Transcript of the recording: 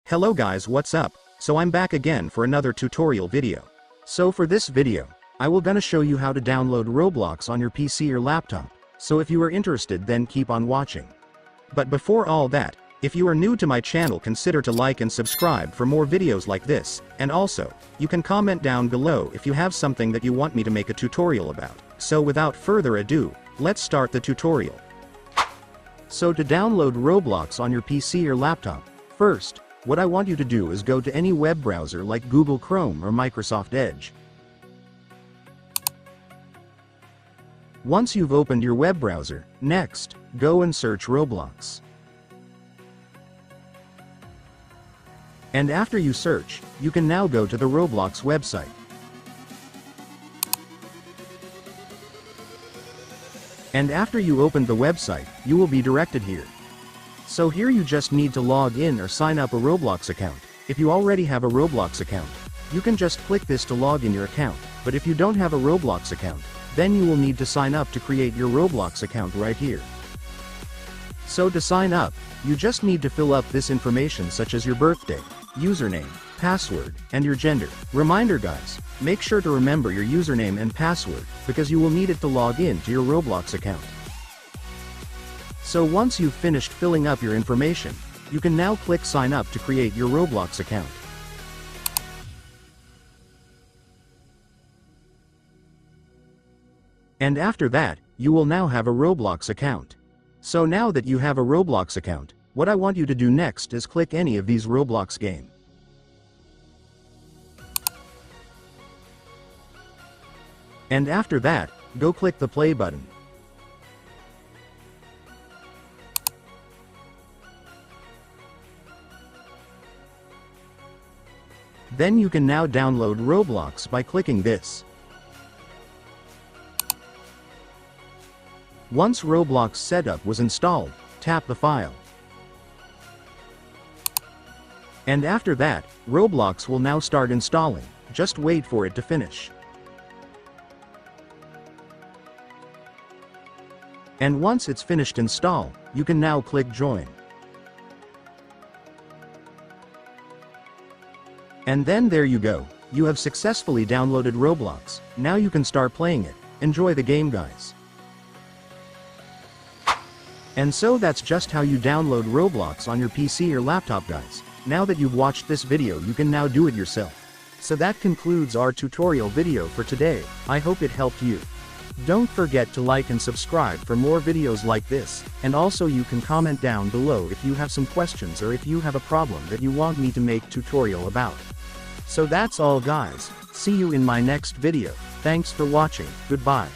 Hello guys, what's up? So I'm back again for another tutorial video. So for this video, I will gonna show you how to download Roblox on your PC or laptop. So if you are interested, then keep on watching. But before all that, if you are new to my channel, consider to like and subscribe for more videos like this, and also, you can comment down below if you have something that you want me to make a tutorial about. So without further ado, let's start the tutorial. So to download Roblox on your PC or laptop, first, what I want you to do is go to any web browser like Google Chrome or Microsoft Edge. Once you've opened your web browser, next, go and search Roblox. And after you search, you can now go to the Roblox website. And after you open the website, you will be directed here. So here you just need to log in or sign up a Roblox account. If you already have a Roblox account, you can just click this to log in your account. But if you don't have a Roblox account, then you will need to sign up to create your Roblox account right here. So to sign up, you just need to fill up this information such as your birthday, username, password, and your gender. Reminder guys, make sure to remember your username and password, because you will need it to log in to your Roblox account. So once you've finished filling up your information, you can now click sign up to create your Roblox account. And after that, you will now have a Roblox account. So now that you have a Roblox account, what I want you to do next is click any of these Roblox game. And after that, go click the play button. Then you can now download Roblox by clicking this. Once Roblox setup was installed, tap the file. And after that, Roblox will now start installing. Just wait for it to finish. And once it's finished install, you can now click join. And then there you go. You have successfully downloaded Roblox. Now you can start playing it. Enjoy the game guys. And so that's just how you download Roblox on your PC or laptop guys. Now that you've watched this video, you can now do it yourself. So that concludes our tutorial video for today. I hope it helped you. Don't forget to like and subscribe for more videos like this, and also you can comment down below if you have some questions or if you have a problem that you want me to make tutorial about. So that's all guys, see you in my next video. Thanks for watching, goodbye.